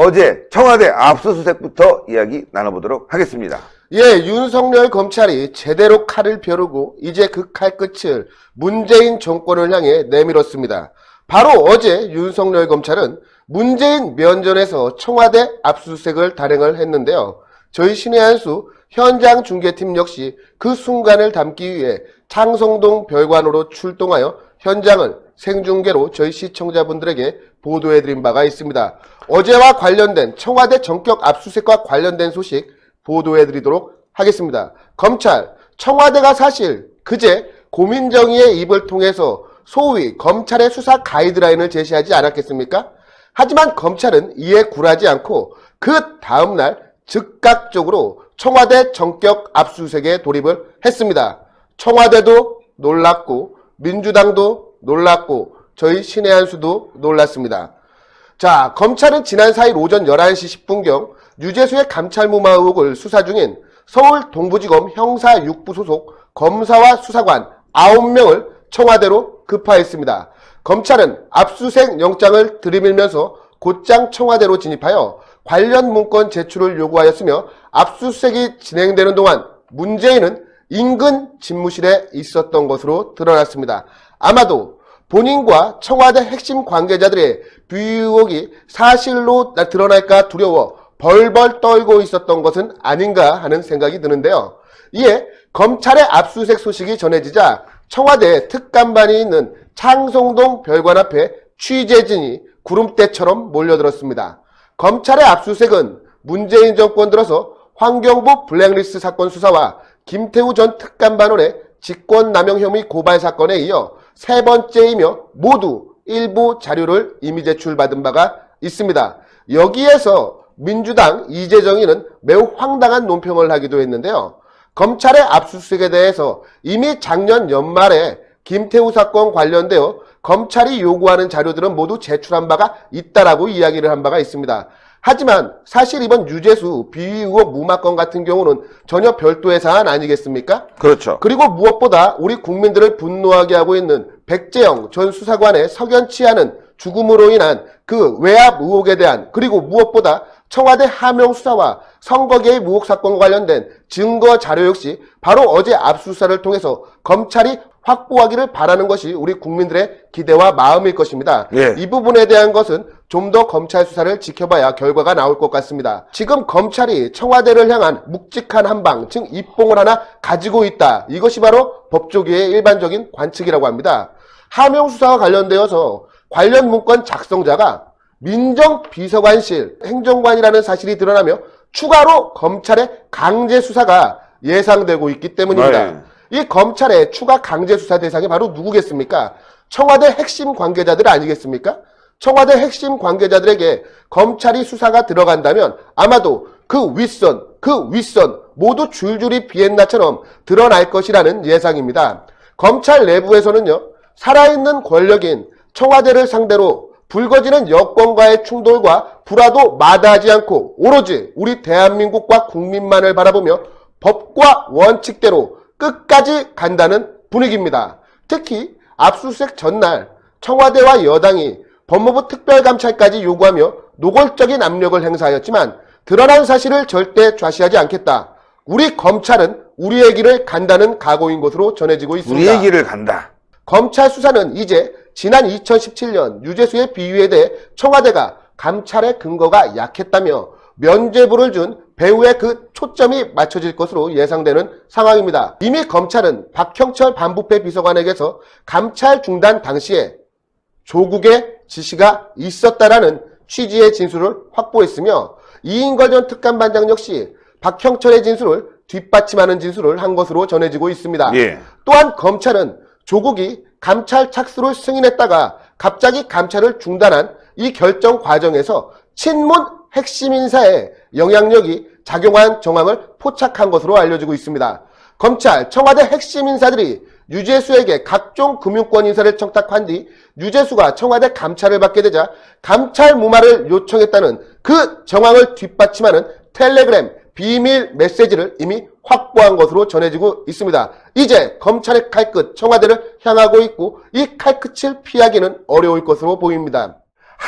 어제 청와대 압수수색부터 이야기 나눠보도록 하겠습니다. 예, 윤석열 검찰이 제대로 칼을 벼르고 이제 그 칼끝을 문재인 정권을 향해 내밀었습니다. 바로 어제 윤석열 검찰은 문재인 면전에서 청와대 압수수색을 단행을 했는데요. 저희 신의 한수 현장 중계팀 역시 그 순간을 담기 위해 창성동 별관으로 출동하여 현장을 생중계로 저희 시청자분들에게 보도해드린 바가 있습니다. 어제와 관련된 청와대 전격 압수수색과 관련된 소식 보도해드리도록 하겠습니다. 검찰, 청와대가 사실 그제 고민정의의 입을 통해서 소위 검찰의 수사 가이드라인을 제시하지 않았겠습니까? 하지만 검찰은 이에 굴하지 않고 그 다음날 즉각적으로 청와대 전격 압수수색에 돌입을 했습니다. 청와대도 놀랐고 민주당도 놀랐고 저희 신의 한수도 놀랐습니다. 자, 검찰은 지난 4일 오전 11시 10분경 유재수의 감찰무마 의혹을 수사 중인 서울 동부지검 형사 6부 소속 검사와 수사관 9명을 청와대로 급파했습니다. 검찰은 압수수색 영장을 들이밀면서 곧장 청와대로 진입하여 관련 문건 제출을 요구하였으며 압수수색이 진행되는 동안 문재인은 인근 집무실에 있었던 것으로 드러났습니다. 아마도 본인과 청와대 핵심 관계자들의 비위 의혹이 사실로 드러날까 두려워 벌벌 떨고 있었던 것은 아닌가 하는 생각이 드는데요. 이에 검찰의 압수수색 소식이 전해지자 청와대 특감반이 있는 창성동 별관 앞에 취재진이 구름대처럼 몰려들었습니다. 검찰의 압수수색은 문재인 정권 들어서 환경부 블랙리스트 사건 수사와 김태우 전 특감반원의 직권남용 혐의 고발 사건에 이어 세 번째이며 모두 일부 자료를 이미 제출받은 바가 있습니다. 여기에서 민주당 이재정의는 매우 황당한 논평을 하기도 했는데요. 검찰의 압수수색에 대해서 이미 작년 연말에 김태우 사건 관련되어 검찰이 요구하는 자료들은 모두 제출한 바가 있다라고 이야기를 한 바가 있습니다. 하지만 사실 이번 유재수 비위 의혹 무마건 같은 경우는 전혀 별도의 사안 아니겠습니까? 그렇죠. 그리고 무엇보다 우리 국민들을 분노하게 하고 있는 백재영 전 수사관의 석연치 않은 죽음으로 인한 그 외압 의혹에 대한, 그리고 무엇보다 청와대 하명 수사와 선거 개입 의혹 사건과 관련된 증거 자료 역시 바로 어제 압수수사를 통해서 검찰이 확보하기를 바라는 것이 우리 국민들의 기대와 마음일 것입니다. 예. 이 부분에 대한 것은 좀 더 검찰 수사를 지켜봐야 결과가 나올 것 같습니다. 지금 검찰이 청와대를 향한 묵직한 한방, 즉 입봉을 하나 가지고 있다. 이것이 바로 법조계의 일반적인 관측이라고 합니다. 하명 수사와 관련되어서 관련 문건 작성자가 민정비서관실 행정관이라는 사실이 드러나며 추가로 검찰의 강제 수사가 예상되고 있기 때문입니다. 네. 이 검찰의 추가 강제 수사 대상이 바로 누구겠습니까? 청와대 핵심 관계자들 아니겠습니까? 청와대 핵심 관계자들에게 검찰이 수사가 들어간다면 아마도 그 윗선 모두 줄줄이 비엔나처럼 드러날 것이라는 예상입니다. 검찰 내부에서는요, 살아있는 권력인 청와대를 상대로 불거지는 여권과의 충돌과 불화도 마다하지 않고 오로지 우리 대한민국과 국민만을 바라보며 법과 원칙대로 끝까지 간다는 분위기입니다. 특히 압수수색 전날 청와대와 여당이 법무부 특별감찰까지 요구하며 노골적인 압력을 행사하였지만 드러난 사실을 절대 좌시하지 않겠다. 우리 검찰은 우리의 길을 간다는 각오인 것으로 전해지고 있습니다. 우리의 길을 간다. 검찰 수사는 이제 지난 2017년 유재수의 비위에 대해 청와대가 감찰의 근거가 약했다며 면죄부를 준 배우의 그 초점이 맞춰질 것으로 예상되는 상황입니다. 이미 검찰은 박형철 반부패 비서관에게서 감찰 중단 당시에 조국의 지시가 있었다라는 취지의 진술을 확보했으며 이인걸 전 특감반장 역시 박형철의 진술을 뒷받침하는 진술을 한 것으로 전해지고 있습니다. 예. 또한 검찰은 조국이 감찰 착수를 승인했다가 갑자기 감찰을 중단한 이 결정 과정에서 친문 핵심 인사의 영향력이 작용한 정황을 포착한 것으로 알려지고 있습니다. 검찰, 청와대 핵심 인사들이 유재수에게 각종 금융권 인사를 청탁한 뒤 유재수가 청와대 감찰을 받게 되자 감찰 무마를 요청했다는 그 정황을 뒷받침하는 텔레그램 비밀 메시지를 이미 확보한 것으로 전해지고 있습니다. 이제 검찰의 칼끝 청와대를 향하고 있고 이 칼끝을 피하기는 어려울 것으로 보입니다.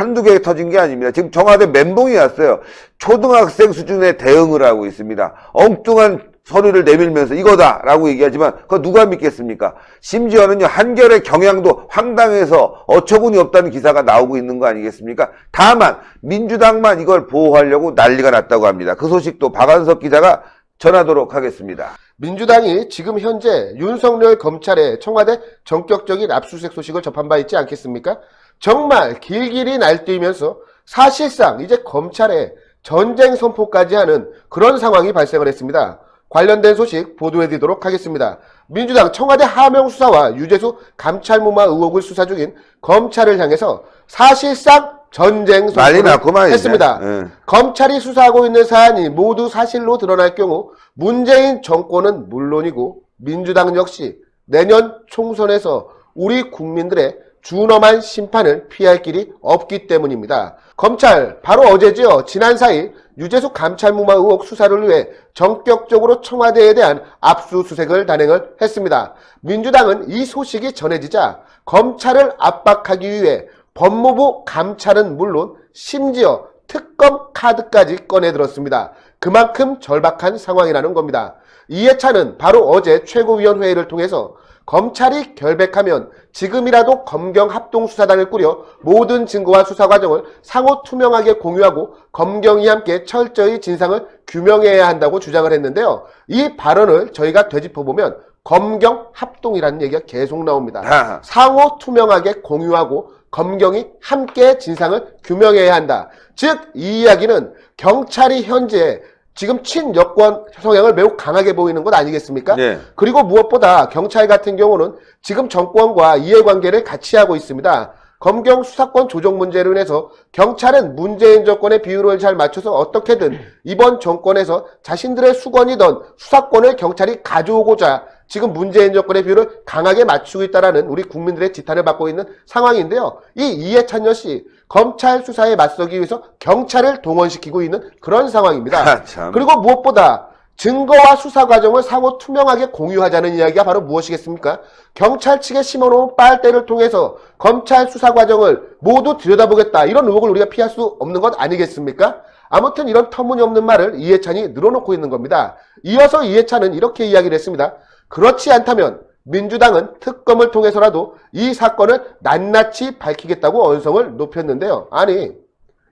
한두 개 터진 게 아닙니다. 지금 청와대 멘붕이 왔어요. 초등학생 수준의 대응을 하고 있습니다. 엉뚱한 서류를 내밀면서 이거다라고 얘기하지만 그거 누가 믿겠습니까? 심지어는요, 한겨레 경향도 황당해서 어처구니 없다는 기사가 나오고 있는 거 아니겠습니까? 다만 민주당만 이걸 보호하려고 난리가 났다고 합니다. 그 소식도 박한석 기자가 전하도록 하겠습니다. 민주당이 지금 현재 윤석열 검찰의 청와대 전격적인 압수수색 소식을 접한 바 있지 않겠습니까? 정말 길길이 날뛰면서 사실상 이제 검찰에 전쟁 선포까지 하는 그런 상황이 발생을 했습니다. 관련된 소식 보도해드리도록 하겠습니다. 민주당 청와대 하명 수사와 유재수 감찰무마 의혹을 수사 중인 검찰을 향해서 사실상 전쟁 난리 났구만, 선포를 했습니다. 예. 검찰이 수사하고 있는 사안이 모두 사실로 드러날 경우 문재인 정권은 물론이고 민주당 역시 내년 총선에서 우리 국민들의 준엄한 심판을 피할 길이 없기 때문입니다. 검찰 바로 어제죠. 지난 4일 유재수 감찰무마 의혹 수사를 위해 전격적으로 청와대에 대한 압수수색을 단행을 했습니다. 민주당은 이 소식이 전해지자 검찰을 압박하기 위해 법무부 감찰은 물론 심지어 특검 카드까지 꺼내들었습니다. 그만큼 절박한 상황이라는 겁니다. 이해찬은 바로 어제 최고위원회의를 통해서 검찰이 결백하면 지금이라도 검경합동수사단을 꾸려 모든 증거와 수사 과정을 상호 투명하게 공유하고 검경이 함께 철저히 진상을 규명해야 한다고 주장을 했는데요. 이 발언을 저희가 되짚어보면 검경합동이라는 얘기가 계속 나옵니다. 상호 투명하게 공유하고 검경이 함께 진상을 규명해야 한다. 즉, 이 이야기는 경찰이 현재 지금 친여권 성향을 매우 강하게 보이는 것 아니겠습니까? 네. 그리고 무엇보다 경찰 같은 경우는 지금 정권과 이해관계를 같이 하고 있습니다. 검경 수사권 조정 문제로 인해서 경찰은 문재인 정권의 비율을 잘 맞춰서 어떻게든 이번 정권에서 자신들의 수건이던 수사권을 경찰이 가져오고자 지금 문재인 정권의 비율을 강하게 맞추고 있다는 우리 국민들의 지탄을 받고 있는 상황인데요. 이 이해찬 여씨 검찰 수사에 맞서기 위해서 경찰을 동원시키고 있는 그런 상황입니다. 그리고 무엇보다 증거와 수사 과정을 상호 투명하게 공유하자는 이야기가 바로 무엇이겠습니까? 경찰 측에 심어놓은 빨대를 통해서 검찰 수사 과정을 모두 들여다보겠다. 이런 의혹을 우리가 피할 수 없는 것 아니겠습니까? 아무튼 이런 터무니없는 말을 이해찬이 늘어놓고 있는 겁니다. 이어서 이해찬은 이렇게 이야기를 했습니다. 그렇지 않다면 민주당은 특검을 통해서라도 이 사건을 낱낱이 밝히겠다고 언성을 높였는데요. 아니,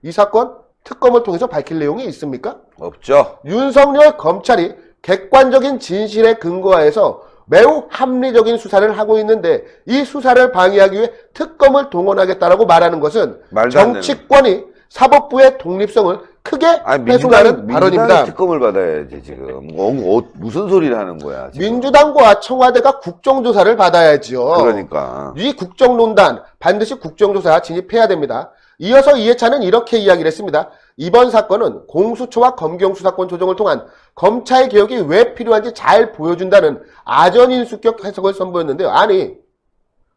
이 사건 특검을 통해서 밝힐 내용이 있습니까? 없죠. 윤석열 검찰이 객관적인 진실에 근거해서 매우 합리적인 수사를 하고 있는데 이 수사를 방해하기 위해 특검을 동원하겠다라고 말하는 것은 정치권이 사법부의 독립성을 크게 훼손하는 발언입니다. 특검을 받아야지 지금. 무슨 소리를 하는 거야 지금. 민주당과 청와대가 국정조사를 받아야지요. 그러니까. 이 국정농단 반드시 국정조사 진입해야 됩니다. 이어서 이해찬은 이렇게 이야기를 했습니다. 이번 사건은 공수처와 검경수사권 조정을 통한 검찰 개혁이 왜 필요한지 잘 보여준다는 아전인수격 해석을 선보였는데요. 아니,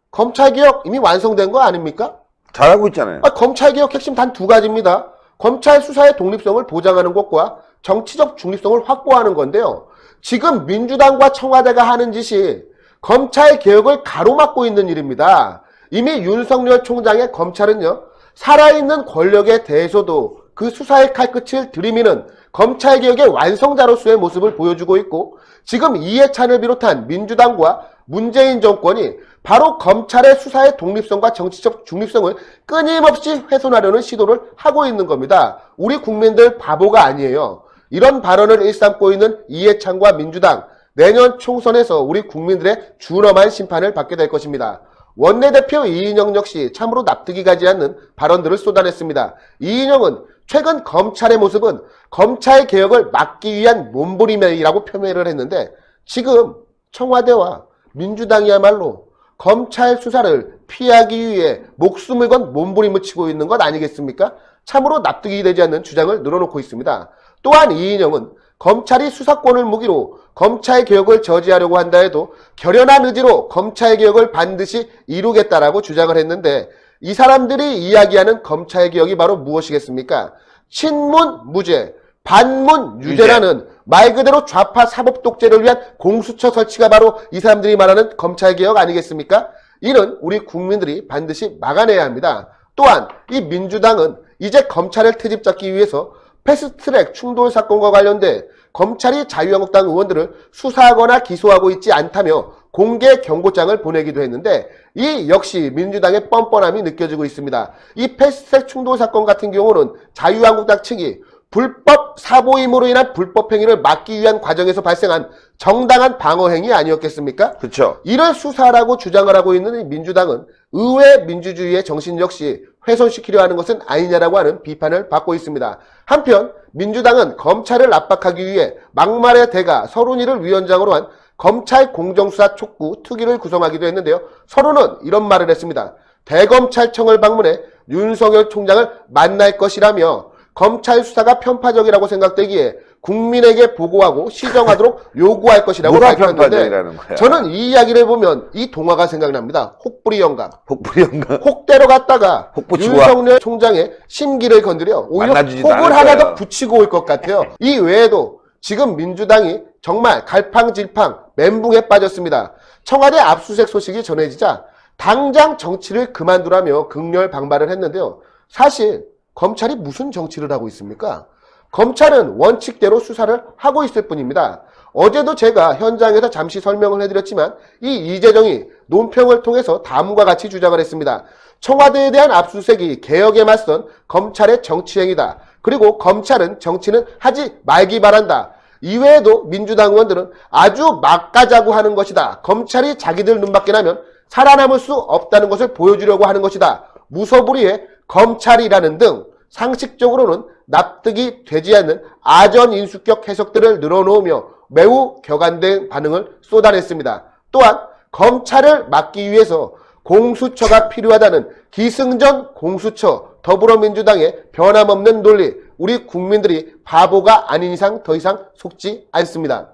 검찰 개혁 이미 완성된 거 아닙니까? 잘하고 있잖아요. 검찰 개혁 핵심 단 두 가지입니다. 검찰 수사의 독립성을 보장하는 것과 정치적 중립성을 확보하는 건데요. 지금 민주당과 청와대가 하는 짓이 검찰 개혁을 가로막고 있는 일입니다. 이미 윤석열 총장의 검찰은요, 살아있는 권력에 대해서도 그 수사의 칼끝을 들이미는 검찰개혁의 완성자로서의 모습을 보여주고 있고, 지금 이해찬을 비롯한 민주당과 문재인 정권이 바로 검찰의 수사의 독립성과 정치적 중립성을 끊임없이 훼손하려는 시도를 하고 있는 겁니다. 우리 국민들 바보가 아니에요. 이런 발언을 일삼고 있는 이해찬과 민주당, 내년 총선에서 우리 국민들의 준엄한 심판을 받게 될 것입니다. 원내대표 이인영 역시 참으로 납득이 가지 않는 발언들을 쏟아냈습니다. 이인영은 최근 검찰의 모습은 검찰 개혁을 막기 위한 몸부림이라고 표현을 했는데, 지금 청와대와 민주당이야말로 검찰 수사를 피하기 위해 목숨을 건 몸부림을 치고 있는 것 아니겠습니까? 참으로 납득이 되지 않는 주장을 늘어놓고 있습니다. 또한 이인영은 검찰이 수사권을 무기로 검찰 개혁을 저지하려고 한다 해도 결연한 의지로 검찰 개혁을 반드시 이루겠다라고 주장을 했는데, 이 사람들이 이야기하는 검찰 개혁이 바로 무엇이겠습니까? 친문 무죄, 반문 유죄라는 말 그대로 좌파 사법 독재를 위한 공수처 설치가 바로 이 사람들이 말하는 검찰 개혁 아니겠습니까? 이는 우리 국민들이 반드시 막아내야 합니다. 또한 이 민주당은 이제 검찰을 트집잡기 위해서 패스트트랙 충돌 사건과 관련돼 검찰이 자유한국당 의원들을 수사하거나 기소하고 있지 않다며 공개 경고장을 보내기도 했는데 이 역시 민주당의 뻔뻔함이 느껴지고 있습니다. 이 패스트트랙 충돌 사건 같은 경우는 자유한국당 측이 불법 사보임으로 인한 불법 행위를 막기 위한 과정에서 발생한 정당한 방어 행위 아니었겠습니까? 그렇죠. 이를 수사라고 주장을 하고 있는 이 민주당은 의회 민주주의의 정신 역시 훼손시키려 하는 것은 아니냐라고 하는 비판을 받고 있습니다. 한편 민주당은 검찰을 압박하기 위해 막말의 대가 서른이를 위원장으로 한 검찰 공정수사 촉구 특위를 구성하기도 했는데요. 서른은 이런 말을 했습니다. 대검찰청을 방문해 윤석열 총장을 만날 것이라며 검찰 수사가 편파적이라고 생각되기에 국민에게 보고하고 시정하도록 요구할 것이라고 뭐가 밝혔는데 편파적이라는 거야? 저는 이 이야기를 보면 이 동화가 생각납니다. 혹부리 영감. 복불이 영감. 혹대로 갔다가 혹부치고 윤석열 총장의 심기를 건드려 오히려 만나주지도 혹을 않을 하나 거야. 더 붙이고 올 것 같아요. 이 외에도 지금 민주당이 정말 갈팡질팡 멘붕에 빠졌습니다. 청와대 압수수색 소식이 전해지자 당장 정치를 그만두라며 극렬 방발을 했는데요. 사실 검찰이 무슨 정치를 하고 있습니까? 검찰은 원칙대로 수사를 하고 있을 뿐입니다. 어제도 제가 현장에서 잠시 설명을 해드렸지만 이 이재정이 논평을 통해서 다음과 같이 주장을 했습니다. 청와대에 대한 압수수색이 개혁에 맞선 검찰의 정치행위다. 그리고 검찰은 정치는 하지 말기 바란다. 이외에도 민주당 의원들은 아주 막가자고 하는 것이다. 검찰이 자기들 눈밖에 나면 살아남을 수 없다는 것을 보여주려고 하는 것이다. 무소불위의 검찰이라는 등 상식적으로는 납득이 되지 않는 아전인수격 해석들을 늘어놓으며 매우 격안된 반응을 쏟아냈습니다. 또한 검찰을 막기 위해서 공수처가 필요하다는 기승전 공수처, 더불어민주당의 변함없는 논리, 우리 국민들이 바보가 아닌 이상 더 이상 속지 않습니다.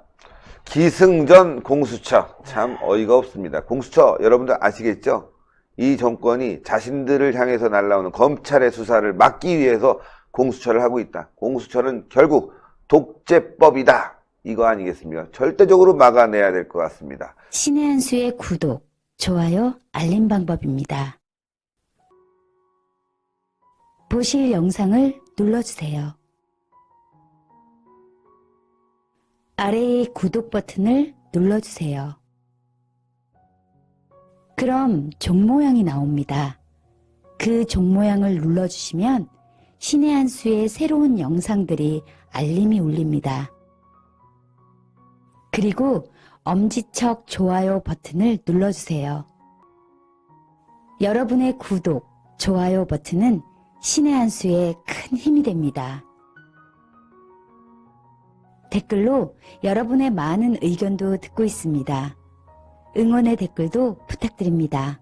기승전 공수처. 참 어이가 없습니다. 공수처 여러분들 아시겠죠? 이 정권이 자신들을 향해서 날라오는 검찰의 수사를 막기 위해서 공수처를 하고 있다. 공수처는 결국 독재법이다. 이거 아니겠습니까? 절대적으로 막아내야 될 것 같습니다. 신의 한 수의 구독, 좋아요, 알림 방법입니다. 보실 영상을 눌러주세요. 아래의 구독 버튼을 눌러주세요. 그럼 종 모양이 나옵니다. 그 종 모양을 눌러주시면 신의 한 수의 새로운 영상들이 알림이 울립니다. 그리고 엄지척 좋아요 버튼을 눌러주세요. 여러분의 구독, 좋아요 버튼은 신의 한 수의 큰 힘이 됩니다. 댓글로 여러분의 많은 의견도 듣고 있습니다. 응원의 댓글도 부탁드립니다.